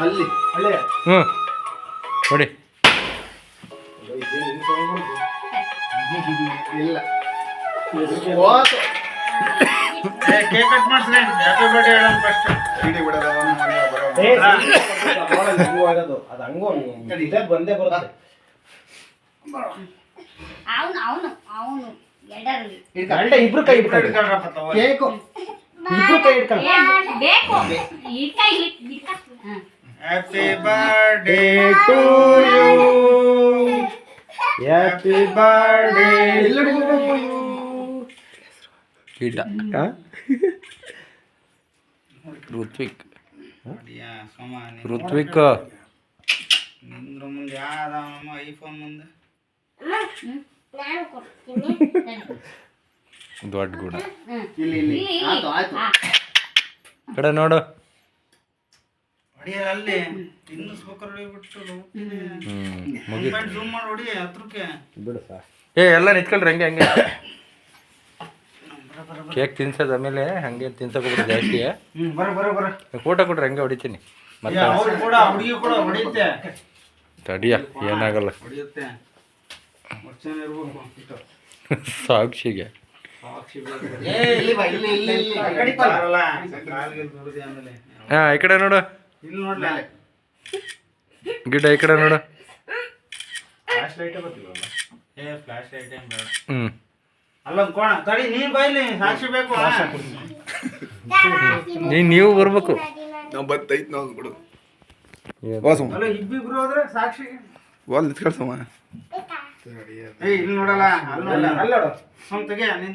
ಅಲ್ಲಿ ಅಲ್ಲೇ ಹ್ಞೂ ಕೊಡಿ. ಇಲ್ಲ ಕೇಕ್ ಕಟ್ ಮಾಡಿಸ್ರಿ. ಹ್ಯಾಪಿ ಬರ್ಡೇ ಹೇಳೋಣ ಫಸ್ಟ್. ಇಡೀ ಬಿಡೋದು ಅವನು ಮನೆಗೆ ಬರೋದು. ಅದು ಹಂಗೋ ಇದೇ ಬಂದೇ ಬರುತ್ತೆ. ಅವನು ಎಡರ್ಲಿ ಅಲ್ಲ ಇಬ್ರು ಕೈ ಇಟ್ಕೊಳ್ಳಿ. ಇಟ್ಕೊಳ್ರಪ್ಪ ತಾವು. ಕೇಕು ಇಬ್ರು ಕೈ ಇಟ್ಕೊಳ್ಳಿ. ಬೇಕು ಇಟ್ಕ happy birthday to you happy birthday ಇಲ್ಲ ಋತ್ವಿಕ್ ಋತ್ವಿಕ್ ನಿಂದ್ರ ಮುಂದೆ ಯಾವ್ದಮ್ಮ ಐಫೋನ್ ಮುಂದೆ ನಾನು ಕೊಡ್ತೀನಿ. ದೊಡ್ಡ ಗುಣ. ಇಲ್ಲಿ ಇಲ್ಲಿ ಆಯ್ತು ಆಯ್ತು ಕಡೆ ನೋಡು. ಹೊಡಿಯಲ್ಲ ಅಲ್ಲಿ ತಿನ್ನಿಸ್ಬೇಕಾರೆ ಹೊಡಿಬಿಟ್ಟು ಮುಗೀತು. ಜೂಮ್ ಮಾಡಿ ಹೊಡಿ ಹತ್ರಕ್ಕೆ. ಬಿಡು ಸರ್. ಎಲ್ಲ ನಿಂತ್ಕೊಳ್ರಿ ಹಂಗೆ ಹಂಗೆ. ಕೇಕ್ ತಿನ್ಸೋದು ಆಮೇಲೆ ಹಂಗೆ ತಿನ್ಸೋಕೆ ಜಾಸ್ತಿ. ಬರ ಫೋಟೋ ಕೊಡ್ರಿ ಹಂಗೆ ಹೊಡಿತೀನಿ ಮತ್ತೆ. ಅವ್ರು ಕೂಡ ಹುಡುಗಿ ಕೂಡ ಹೊಡಿಯುತ್ತೆ. ತಡಿಯ ಏನಾಗಲ್ಲ. ಹೊಡಿಯುತ್ತೆ ವರ್ಷನ ಇರ್ಬೇಕು. ಸಾಕ್ಷಿಗೆ ಸಾಕ್ಷಿ ಏ ಇಲ್ಲಿ ಬಾ ಇಲ್ಲಿ ಇಲ್ಲಿ ಇಲ್ಲಿ ಬರಲ್ಲ. ಕಾಲ್ಗೆ ದುಡ್ದು ಆಮೇಲೆ ಹಾಂ ಈ ಕಡೆ ನೋಡು. ಇಲ್ಲಿ ನೋಡ್ಲ ಗಿಡ ಈ ಕಡೆ ನೋಡು. ಫ್ಲಾಶ್ ಲೈಟ್ ಬರ್ತಿಲ್ವಲ್ಲ. ಫ್ಲಾಶ್ ಲೈಟ್ ಏನ್ ಬೇಡ. ಹ್ಞೂ ಅಲ್ಲೊಂದು ಕೋಣ ತಡಿ. ನೀನ್ ಬೈಲಿ ಸಾಕ್ಷಿ ಬೇಕು. ನೀವು ಬರ್ಬೇಕು. ನಾವು ಬತ್ತೈತ್ ನಾವು ಬಿಡು ಅಲ್ಲ ಇಬ್ಬಿಬ್ರು ಹೋದ್ರೆ ಸಾಕ್ಷಿಗೆ ಬಾಲ್ ನಿಂತ್ಕೊಳ್ಸಮ್ಮ. ಏಯ್ ಇಲ್ಲಿ ನೋಡಲ್ಲ ಅಲ್ಲಿ ನೋಡಲ್ಲ. ಅಲ್ಲ ನೋಡು. ತೆಗೆ ನಿಂದ